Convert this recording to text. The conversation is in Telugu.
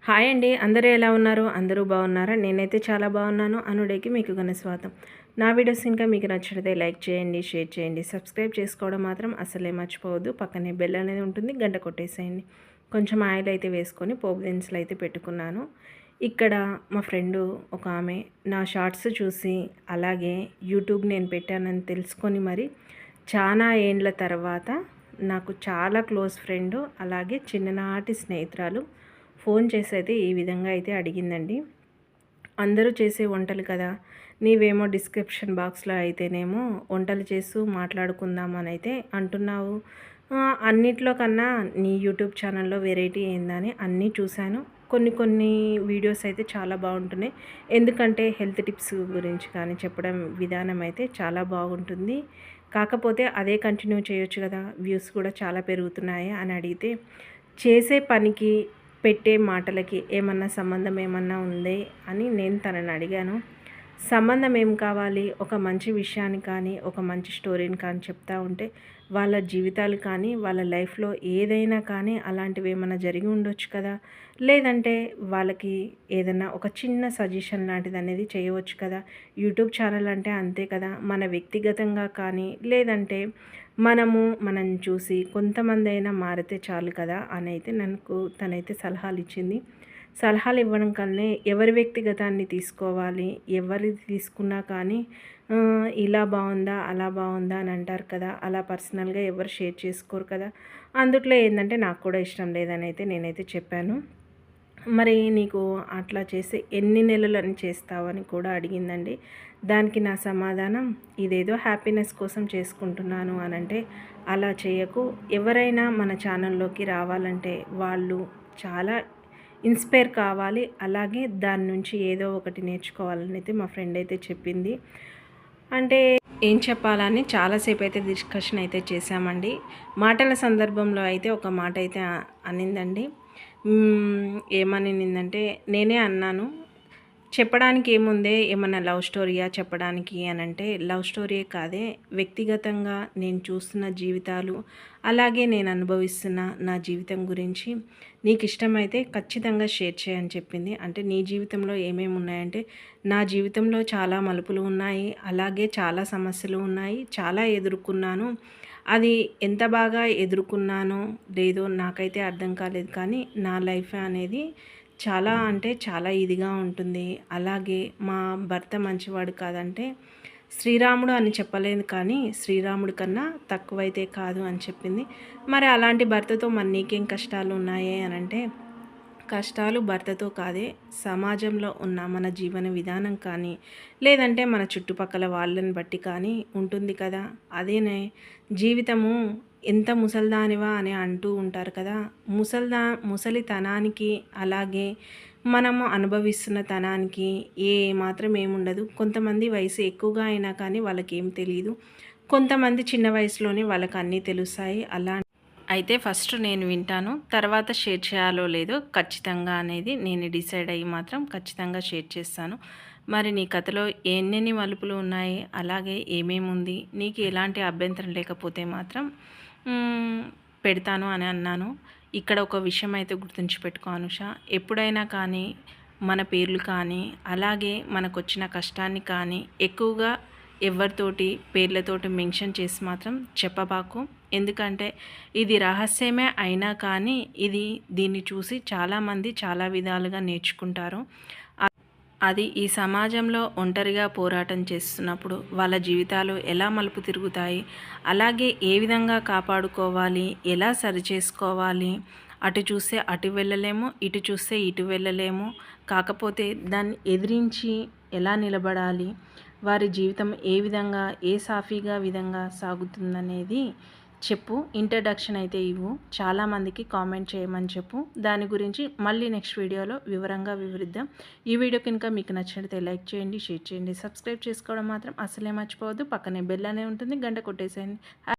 హాయ్ అండి. అందరూ ఎలా ఉన్నారు? అందరూ బాగున్నారా? నేనైతే చాలా బాగున్నాను. అనుడేకి మీకు ఘన స్వాగతం. నా వీడియోస్ ఇంకా మీకు నచ్చితే లైక్ చేయండి, షేర్ చేయండి, సబ్స్క్రైబ్ చేసుకోవడం మాత్రం అసలే మర్చిపోవద్దు. పక్కనే బెల్ అనేది ఉంటుంది, గంట కొట్టేసేయండి. కొంచెం ఆయిల్ అయితే వేసుకొని పోపు దినుసులు అయితే పెట్టుకున్నాను. ఇక్కడ మా ఫ్రెండు ఒక ఆమె నా షార్ట్స్ చూసి అలాగే యూట్యూబ్ నేను పెట్టానని తెలుసుకొని మరి చాలా ఏండ్ల తర్వాత నాకు చాలా క్లోజ్ ఫ్రెండు అలాగే చిన్ననాటి స్నేహితురాలు ఫోన్ చేసి అయితే ఈ విధంగా అయితే అడిగిందండి. అందరూ చేసే వంటలు కదా, నీవేమో డిస్క్రిప్షన్ బాక్స్లో అయితేనేమో వంటలు చేస్తూ మాట్లాడుకుందామని అయితే అంటున్నావు. అన్నిట్లో కన్నా నీ యూట్యూబ్ ఛానల్లో వెరైటీ ఏందని అన్నీ చూశాను. కొన్ని వీడియోస్ అయితే చాలా బాగుంటున్నాయి. ఎందుకంటే హెల్త్ టిప్స్ గురించి కానీ చెప్పడం విధానం అయితే చాలా బాగుంటుంది. కాకపోతే అదే కంటిన్యూ చేయొచ్చు కదా, వ్యూస్ కూడా చాలా పెరుగుతున్నాయి అని అడిగితే, చేసే పనికి పెట్టే మాటలకి ఏమన్నా సంబంధం ఏమన్నా ఉందే అని నేను తనని అడిగాను. సంబంధం ఏం కావాలి, ఒక మంచి విషయాన్ని కానీ ఒక మంచి స్టోరీని కానీ చెప్తా ఉంటే వాళ్ళ జీవితాలు కానీ వాళ్ళ లైఫ్లో ఏదైనా కానీ అలాంటివి ఏమైనా జరిగి ఉండొచ్చు కదా, లేదంటే వాళ్ళకి ఏదైనా ఒక చిన్న సజెషన్ లాంటిది అనేది చేయవచ్చు కదా. యూట్యూబ్ ఛానల్ అంటే అంతే కదా, మన వ్యక్తిగతంగా కానీ లేదంటే మనం చూసి కొంతమంది అయినా మారితే చాలు కదా అని అయితే తనైతే సలహాలు ఇచ్చింది. సలహాలు ఇవ్వడం కన్నా ఎవరి వ్యక్తిగతాన్ని తీసుకోవాలి, ఎవరిది తీసుకున్నా కానీ ఇలా బాగుందా అలా బాగుందా అని అంటారు కదా, అలా పర్సనల్గా ఎవరు షేర్ చేసుకోరు కదా. అందుట్లో ఏంటంటే నాకు కూడా ఇష్టం లేదని అయితే నేనైతే చెప్పాను. మరి నీకు అట్లా చేసి ఎన్ని నెలలని చేస్తావని కూడా అడిగిందండి. దానికి నా సమాధానం, ఇదేదో హ్యాపీనెస్ కోసం చేసుకుంటున్నాను అని అంటే అలా చేయకు. ఎవరైనా మన ఛానల్లోకి రావాలంటే వాళ్ళు చాలా ఇన్స్పైర్ కావాలి, అలాగే దాని నుంచి ఏదో ఒకటి నేర్చుకోవాలని అయితే మా ఫ్రెండ్ అయితే చెప్పింది. అంటే ఏం చెప్పాలని చాలాసేపు అయితే డిస్కషన్ అయితే చేశామండి. మాటల సందర్భంలో అయితే ఒక మాట అయితే అనిందండి. ఏమనిందంటే, నేనే అన్నాను, చెప్పడానికి ఏముందే, ఏమన్నా లవ్ స్టోరీయా చెప్పడానికి అని అంటే, లవ్ స్టోరీయే కాదే, వ్యక్తిగతంగా నేను చూస్తున్న జీవితాలు అలాగే నేను అనుభవిస్తున్న నా జీవితం గురించి నీకు ఇష్టమైతే ఖచ్చితంగా షేర్ చేయని చెప్పింది. అంటే నీ జీవితంలో ఏమేమి ఉన్నాయంటే, నా జీవితంలో చాలా మలుపులు ఉన్నాయి, అలాగే చాలా సమస్యలు ఉన్నాయి, చాలా ఎదుర్కొన్నాను. అది ఎంత బాగా ఎదుర్కొన్నానో లేదో నాకైతే అర్థం కాలేదు, కానీ నా లైఫ్ అనేది చాలా అంటే చాలా ఇదిగా ఉంటుంది. అలాగే మా భర్త మంచివాడు కాదంటే శ్రీరాముడు అని చెప్పలేదు, కానీ శ్రీరాముడి కన్నా తక్కువైతే కాదు అని చెప్పింది. మరి అలాంటి భర్తతో మరి నీకేం కష్టాలు ఉన్నాయే అని అంటే, కష్టాలు భర్తతో కాదే, సమాజంలో ఉన్న మన జీవన విధానం కానీ లేదంటే మన చుట్టుపక్కల వాళ్ళని బట్టి కానీ ఉంటుంది కదా. అదేనే జీవితము, ఎంత ముసల్దానివా అని అంటూ ఉంటారు కదా. ముసలితనానికి అలాగే మనము అనుభవిస్తున్న తనానికి ఏ మాత్రం ఏముండదు. కొంతమంది వయసు ఎక్కువగా అయినా కానీ వాళ్ళకి ఏం తెలియదు, కొంతమంది చిన్న వయసులోనే వాళ్ళకి అన్నీ తెలుస్తాయి. అలా అయితే ఫస్ట్ నేను వింటాను, తర్వాత షేర్ చేయాలో లేదో ఖచ్చితంగా అనేది నేను డిసైడ్ అయ్యి మాత్రం ఖచ్చితంగా షేర్ చేస్తాను. మరి నీ కథలో ఎన్నెన్ని మలుపులు ఉన్నాయి, అలాగే ఏమేమి ఉంది, నీకు ఎలాంటి అభ్యంతరం లేకపోతే మాత్రం పెడతాను అని అన్నాను. ఇక్కడ ఒక విషయం అయితే గుర్తుంచిపెట్టుకో అనుష, ఎప్పుడైనా కానీ మన పేర్లు కానీ అలాగే మనకు వచ్చిన కష్టాన్ని కానీ ఎక్కువగా ఎవరితోటి పేర్లతోటి మెన్షన్ చేసి మాత్రం చెప్పబాకు. ఎందుకంటే ఇది రహస్యమే అయినా కానీ దీన్ని చూసి చాలామంది చాలా విధాలుగా నేర్చుకుంటారు. అది ఈ సమాజంలో ఒంటరిగా పోరాటం చేస్తున్నప్పుడు వాళ్ళ జీవితాలు ఎలా మలుపు తిరుగుతాయి, అలాగే ఏ విధంగా కాపాడుకోవాలి, ఎలా సరిచేసుకోవాలి, అటు చూస్తే అటు వెళ్ళలేము, ఇటు చూస్తే ఇటు వెళ్ళలేము, కాకపోతే దాన్ని ఎదిరించి ఎలా నిలబడాలి, వారి జీవితం ఏ విధంగా ఏ సాఫీగా విధంగా సాగుతుందనేది చెప్పు. ఇంట్రడక్షన్ అయితే ఇవ్వు, చాలామందికి కామెంట్ చేయమని చెప్పు. దాని గురించి మళ్ళీ నెక్స్ట్ వీడియోలో వివరంగా వివరిద్దాం. ఈ వీడియో కనుక మీకు నచ్చినట్లయితే లైక్ చేయండి, షేర్ చేయండి, సబ్స్క్రైబ్ చేసుకోవడం మాత్రం అసలే మర్చిపోవద్దు. పక్కనే బెల్ అనే ఉంటుంది, గంట కొట్టేసేయండి.